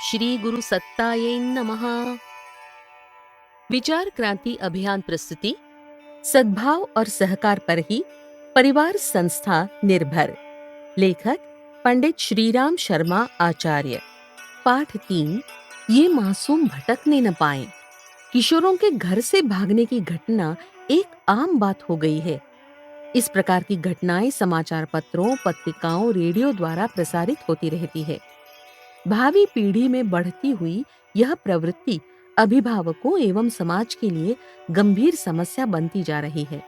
श्री गुरु सत्ताये नमः। विचार क्रांति अभियान प्रस्तुति सद्भाव और सहकार पर ही परिवार संस्था निर्भर। लेखक पंडित श्रीराम शर्मा आचार्य। पाठ 3। ये मासूम भटकने न पाए। किशोरों के घर से भागने की घटना एक आम बात हो गई है। इस प्रकार की घटनाएं समाचार पत्रों, पत्रिकाओं, रेडियो द्वारा प्रसारित होती रहती है। भावी पीढ़ी में बढ़ती हुई यह प्रवृत्ति अभिभावकों एवं समाज के लिए गंभीर समस्या बनती जा रही है।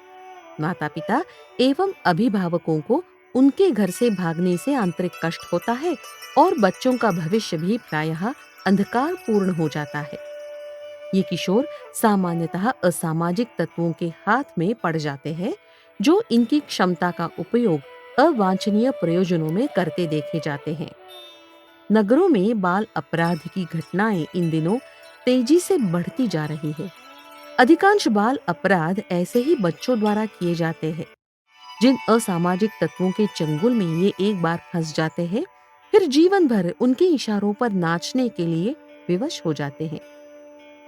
माता-पिता एवं अभिभावकों को उनके घर से भागने से आंतरिक कष्ट होता है और बच्चों का भविष्य भी प्रायः अंधकारपूर्ण हो जाता है। ये किशोर सामान्यतः असामाजिक तत्वों के हाथ में पड़ जाते हैं, जो इनकी क्षमता का उपयोग अवांछनीय प्रयोजनों में करते देखे जाते हैं। नगरों में बाल अपराध की घटनाएं इन दिनों तेजी से बढ़ती जा रही है। अधिकांश बाल अपराध ऐसे ही बच्चों द्वारा किए जाते हैं, जिन असामाजिक तत्वों के चंगुल में ये एक बार फंस जाते हैं, फिर जीवन भर उनके इशारों पर नाचने के लिए विवश हो जाते हैं।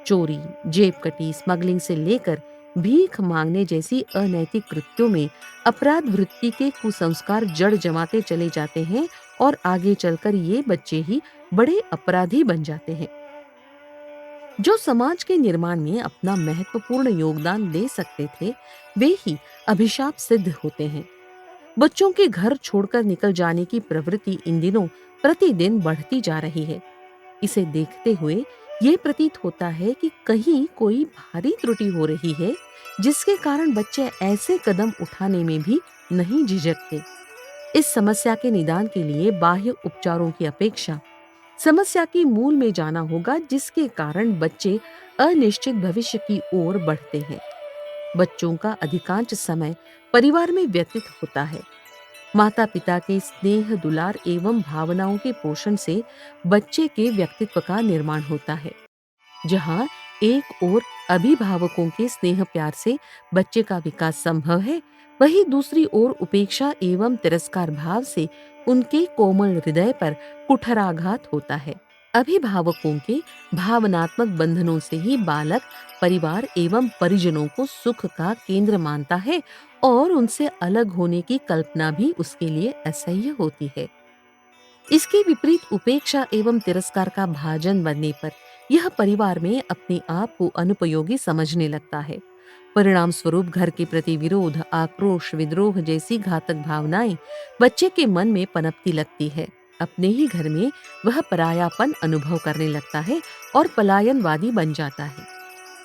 चोरी, जेबकटी, स्मगलिंग से लेकर भीख मांगने जैसी अनैतिक कृत्यों में अपराध वृत्ति के कुसंस्कार जड़ जमाते चले जाते हैं और आगे चलकर ये बच्चे ही बड़े अपराधी बन जाते हैं। जो समाज के निर्माण में अपना महत्वपूर्ण योगदान दे सकते थे, वे ही अभिशाप सिद्ध होते हैं। बच्चों के घर छोड़कर निकल जाने की प्रवृत्ति इन दिनों प्रतिदिन बढ़ती जा रही है। इसे देखते हुए ये प्रतीत होता है कि कहीं कोई भारी त्रुटि हो रही है, जिसके कारण बच्चे ऐसे कदम उठाने में भी नहीं झिझकते। इस समस्या के निदान के लिए बाह्य उपचारों की अपेक्षा समस्या की मूल में जाना होगा, जिसके कारण बच्चे अनिश्चित भविष्य की ओर बढ़ते हैं। बच्चों का अधिकांश समय परिवार में व्यतीत होता है। माता-पिता के स्नेह, दुलार एवं भावनाओं के पोषण से बच्चे के व्यक्तित्व का निर्माण होता है। जहाँ एक ओर अभिभावकों के स्नेह प्यार से बच्चे का विकास संभव है, वहीं दूसरी ओर उपेक्षा एवं तिरस्कार भाव से उनके कोमल हृदय पर कुठराघात होता है। अभिभावकों के भावनात्मक बंधनों से ही बालक परिवार एवं परिजनों को सुख का केंद्र मानता है और उनसे अलग होने की कल्पना भी उसके लिए असह्य होती है। इसके विपरीत उपेक्षा एवं तिरस्कार का भाजन बनने पर यह परिवार में अपने आप को अनुपयोगी समझने लगता है। परिणाम स्वरूप घर के प्रति विरोध, आक्रोश, विद्रोह जैसी घातक भावनाएं बच्चे के मन में पनपती लगती है। अपने ही घर में वह परायापन अनुभव करने लगता है और पलायनवादी बन जाता है।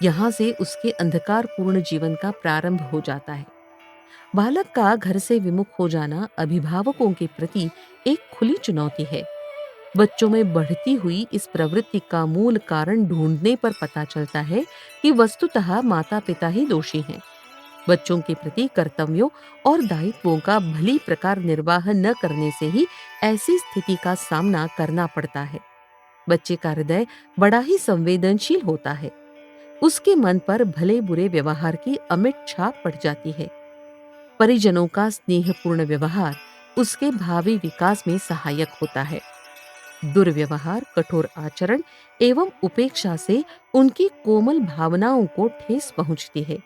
यहाँ से उसके अंधकारपूर्ण जीवन का प्रारंभ हो जाता है। बालक का घर से विमुख हो जाना अभिभावकों के प्रति एक खुली चुनौती है। बच्चों में बढ़ती हुई इस प्रवृत्ति का मूल कारण ढूंढने पर पता चलता है कि वस्तुतः माता-पिता ही दोषी हैं। बच्चों के प्रति कर्तव्यों और दायित्वों का भली प्रकार निर्वाह न करने से ही ऐसी स्थिति का सामना करना पड़ता है। बच्चे का हृदय बड़ा ही संवेदनशील होता है। उसके मन पर भले बुरे व्यवहार की अमिट छाप पड़ जाती है। परिजनों का स्नेहपूर्ण व्यवहार उसके भावी विकास में सहायक होता है। दुर्व्यवहार, कठोर आचरण एवं उपेक्षा से उनकी कोमल भावनाओं को ठेस पहुंचती है।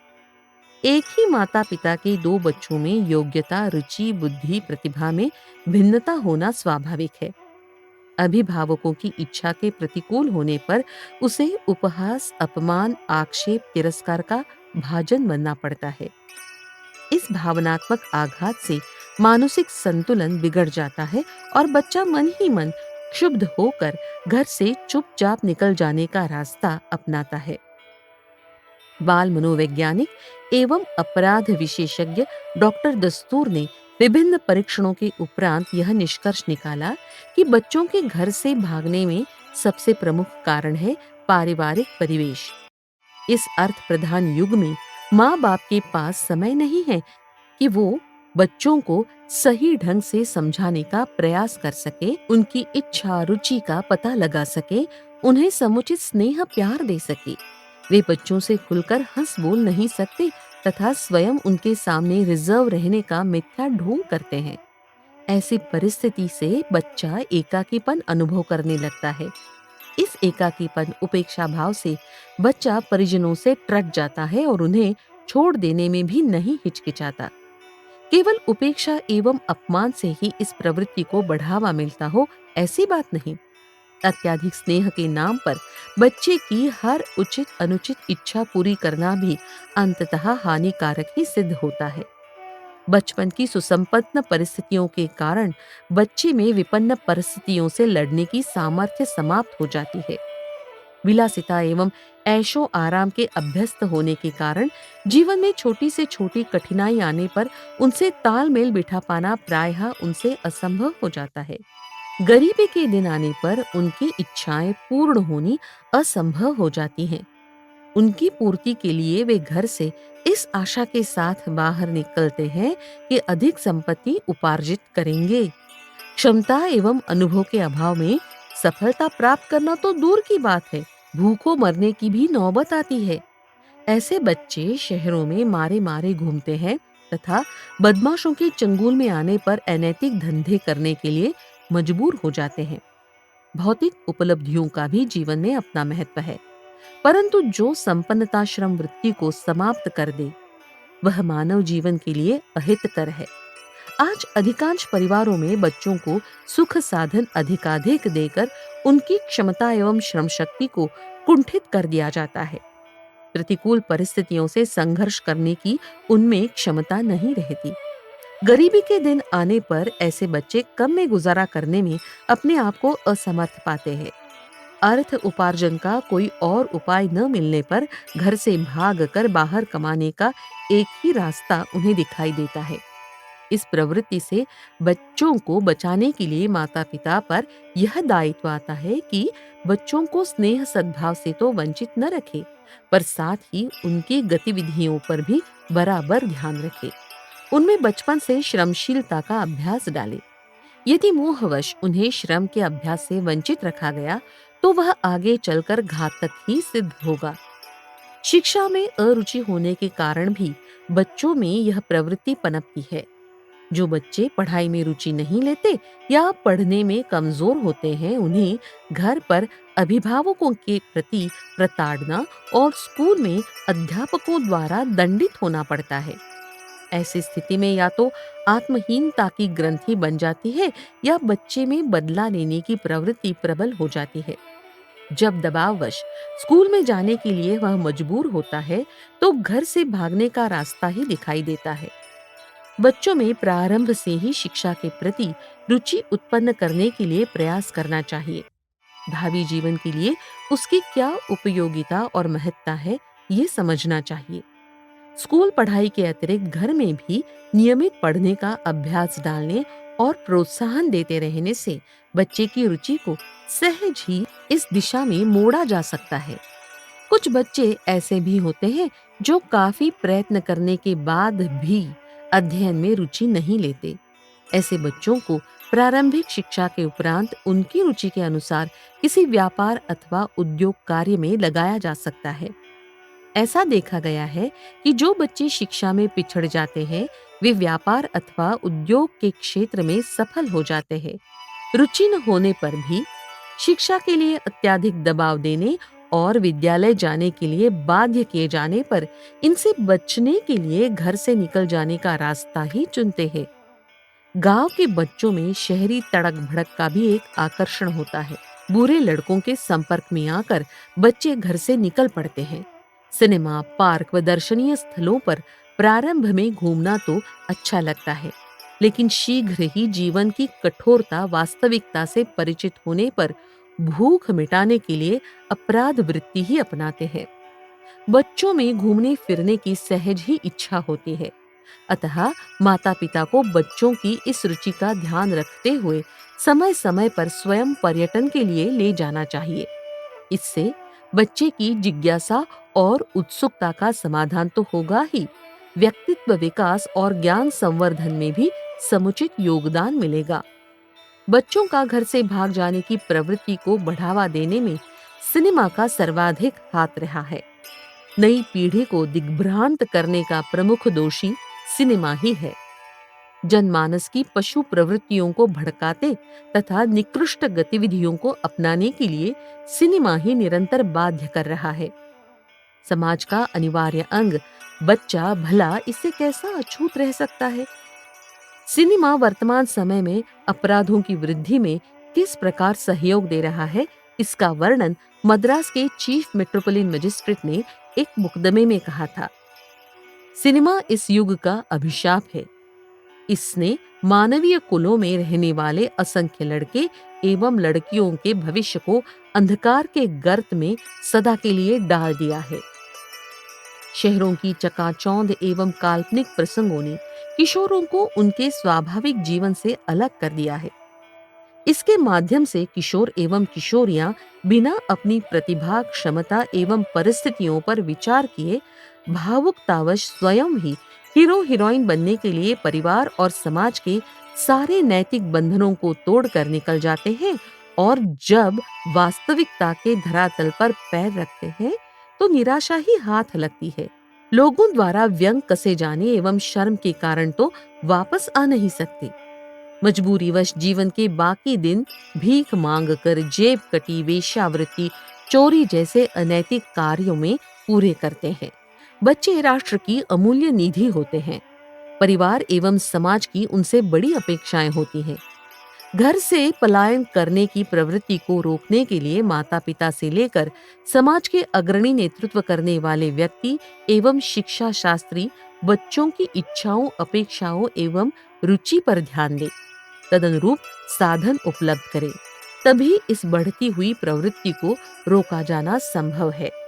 एक ही माता-पिता के दो बच्चों में योग्यता, रुचि, बुद्धि, प्रतिभा में भिन्नता होना स्वाभाविक है। अभिभावकों की इच्छा के प्रतिकूल होने पर उसे उपहास, अपमान, आक्षेप, तिरस्कार का भाजन बनना पड़ता है। इस भावनात्मक आघात से मानसिक संतुलन बिगड़ जाता है और बच्चा मन ही मन क्षुब्ध होकर घर से चुपचाप निकल जाने का रास्ता अपनाता है। बाल मनोवैज्ञानिक एवं अपराध विशेषज्ञ डॉक्टर दस्तूर ने विभिन्न परीक्षणों के उपरांत यह निष्कर्ष निकाला कि बच्चों के घर से भागने में सबसे प्रमुख कारण है पारिवारिक परिवेश। इस अर्थ प्रधान युग में माँ बाप के पास समय नहीं है कि वो बच्चों को सही ढंग से समझाने का प्रयास कर सके, उनकी इच्छा रुचि का पता लगा सके, उन्हें समुचित स्नेह प्यार दे सके। वे बच्चों से खुलकर हंस बोल नहीं सकते तथा स्वयं उनके सामने रिजर्व रहने का मिथ्या ढोंग करते हैं। ऐसी परिस्थिति से बच्चा एकाकीपन अनुभव करने लगता है। इस एकाकीपन उपेक्षा भाव से बच्चा परिजनों से ट्रट जाता है और उन्हें छोड़ देने में भी नहीं हिचकिचाता। केवल उपेक्षा एवं अपमान से ही इस प्रवृत्ति को बढ़ावा मिलता हो, ऐसी बात नहीं। अत्याधिक स्नेह के नाम पर बच्चे की हर उचित अनुचित इच्छा पूरी करना भी अंततः हानिकारक ही सिद्ध होता है। बचपन की सुसंपन्न परिस्थितियों के कारण बच्चे में विपन्न परिस्थितियों से लड़ने की सामर्थ्य समाप्त हो जाती है। विलासिता एवं ऐशो आराम के अभ्यस्त होने के कारण जीवन में छोटी से छोटी कठिनाई आने पर उनसे तालमेल बिठा पाना प्रायः उनसे असंभव हो जाता है। गरीबी के दिन आने पर उनकी इच्छाएं पूर्ण होनी असंभव हो जाती हैं। उनकी पूर्ति के लिए वे घर से इस आशा के साथ बाहर निकलते हैं कि अधिक संपत्ति उपार्जित करेंगे। क्षमता एवं अनुभव के अभाव में सफलता प्राप्त करना तो दूर की बात है, भूखों मरने की भी नौबत आती है। ऐसे बच्चे शहरों में मारे मारे घूमते हैं तथा बदमाशों के चंगुल में आने पर अनैतिक धंधे करने के लिए मजबूर हो जाते हैं। भौतिक उपलब्धियों का भी जीवन में अपना महत्व है, परंतु जो संपन्नता श्रम वृत्ति को समाप्त कर दे, वह मानव जीवन के लिए अहितकर है। आज अधिकांश परिवारों में बच्चों को सुख साधन अधिकाधिक देकर उनकी क्षमता एवं श्रम शक्ति को कुंठित कर दिया जाता है। प्रतिकूल परिस्थितियों से संघर्ष करने की उनमें क्षमता नहीं रहती। गरीबी के दिन आने पर ऐसे बच्चे कम में गुजारा करने में अपने आप को असमर्थ पाते हैं। अर्थ उपार्जन का कोई और उपाय न मिलने पर घर से भागकर बाहर कमाने का एक ही रास्ता उन्हें दिखाई देता है। इस प्रवृत्ति से बच्चों को बचाने के लिए माता-पिता पर यह दायित्व आता है कि बच्चों को स्नेह सद्भाव से तो वंचित न रखे, पर साथ ही उनकी गतिविधियों पर भी बराबर ध्यान रखे। उनमें बचपन से श्रमशीलता का अभ्यास डाले। यदि मोहवश उन्हें श्रम के अभ्यास से वंचित रखा गया, तो वह आगे चलकर घातक ही सिद्ध होगा। शिक्षा में अरुचि होने के कारण भी बच्चों में यह प्रवृत्ति पनपती है। जो बच्चे पढ़ाई में रुचि नहीं लेते या पढ़ने में कमजोर होते हैं, उन्हें घर पर अभिभावकों के प्रति प्रताड़ना और स्कूल में अध्यापकों द्वारा दंडित होना पड़ता है। ऐसी स्थिति में या तो आत्महीनता की ग्रंथि बन जाती है या बच्चे में बदला लेने की प्रवृत्ति प्रबल हो जाती है। जब दबाववश स्कूल में जाने के लिए वह मजबूर होता है, तो घर से भागने का रास्ता ही दिखाई देता है। बच्चों में प्रारंभ से ही शिक्षा के प्रति रुचि उत्पन्न करने के लिए प्रयास करना चाहिए। भावी जीवन के लिए उसकी क्या उपयोगिता और महत्ता है, ये समझना चाहिए। स्कूल पढ़ाई के अतिरिक्त घर में भी नियमित पढ़ने का अभ्यास डालने और प्रोत्साहन देते रहने से बच्चे की रुचि को सहज ही इस दिशा में मोड़ा जा सकता है। कुछ बच्चे ऐसे भी होते हैं जो काफी प्रयत्न करने के बाद भी अध्ययन में रुचि नहीं लेते। ऐसे बच्चों को प्रारंभिक शिक्षा के उपरांत उनकी रुचि के अनुसार किसी व्यापार अथवा उद्योग कार्य में लगाया जा सकता है। ऐसा देखा गया है कि जो बच्चे शिक्षा में पिछड़ जाते हैं, वे व्यापार अथवा उद्योग के क्षेत्र में सफल हो जाते हैं। रुचि न होने पर भी शिक्षा के लिए अत्यधिक दबाव देने और विद्यालय जाने के लिए बाध्य किए जाने पर इनसे बचने के लिए घर से निकल जाने का रास्ता ही चुनते हैं। गांव के बच्चों में शहरी तड़क भड़क का भी एक आकर्षण होता है। बुरे लड़कों के संपर्क में आकर बच्चे घर से निकल पड़ते हैं। सिनेमा, पार्क व दर्शनीय स्थलों पर प्रारंभ में घूमना तो अच्छा लगता है, लेकिन शीघ्र ही जीवन की कठोरता वास्तविकता से परिचित होने पर भूख मिटाने के लिए अपराध वृत्ति ही अपनाते हैं। बच्चों में घूमने फिरने की सहज ही इच्छा होती है। अतः माता-पिता को बच्चों की इस रुचि का ध्यान रखते हुए समय समय पर स्वयं पर्यटन के लिए ले जाना चाहिए। इससे बच्चे की जिज्ञासा और उत्सुकता का समाधान तो होगा ही, व्यक्तित्व विकास और ज्ञान संवर्धन में भी समुचित योगदान मिलेगा। बच्चों का घर से भाग जाने की प्रवृत्ति को बढ़ावा देने में सिनेमा का सर्वाधिक हाथ रहा है। नई पीढ़ी को दिग्भ्रांत करने का प्रमुख दोषी सिनेमा ही है। जनमानस की पशु प्रवृत्तियों को भड़काते तथा निकृष्ट गतिविधियों को अपनाने के लिए सिनेमा ही निरंतर बाध्य कर रहा है। समाज का अनिवार्य अंग बच्चा भला इससे कैसा अछूत रह सकता है? सिनेमा वर्तमान समय में अपराधों की वृद्धि में किस प्रकार सहयोग दे रहा है, इसका वर्णन मद्रास के चीफ मेट्रोपोलिटन मजिस्ट्रेट ने एक मुकदमे में कहा था। सिनेमा इस युग का अभिशाप है। इसने मानवीय कुलों में रहने वाले असंख्य लड़के एवं लड़कियों के भविष्य को अंधकार के गर्त में सदा के लिए डाल दिया है। शहरों की चकाचौंध एवं काल्पनिक प्रसंगों ने किशोरों को उनके स्वाभाविक जीवन से अलग कर दिया है। इसके माध्यम से किशोर एवं किशोरियां बिना अपनी प्रतिभा, क्षमता एवं परिस्थितियों पर विचार किए भावुकतावश स्वयं ही हीरो हीरोइन बनने के लिए परिवार और समाज के सारे नैतिक बंधनों को तोड़कर निकल जाते हैं, और जब वास्तविकता के धरातल पर पैर रखते हैं तो निराशा ही हाथ लगती है। लोगों द्वारा व्यंग कसे जाने एवं शर्म के कारण तो वापस आ नहीं सकते। मजबूरीवश जीवन के बाकी दिन भीख मांगकर, जेब कटी, वेश्यावृत्ति, चोरी जैसे अनैतिक कार्यों में पूरे करते हैं। बच्चे राष्ट्र की अमूल्य निधि होते हैं। परिवार एवं समाज की उनसे बड़ी अपेक्षाएं होती हैं। घर से पलायन करने की प्रवृत्ति को रोकने के लिए माता-पिता से लेकर समाज के अग्रणी नेतृत्व करने वाले व्यक्ति एवं शिक्षा शास्त्री बच्चों की इच्छाओं, अपेक्षाओं एवं रुचि पर ध्यान दें, तदनुरूप साधन उपलब्ध करें। तभी इस बढ़ती हुई प्रवृत्ति को रोका जाना संभव है।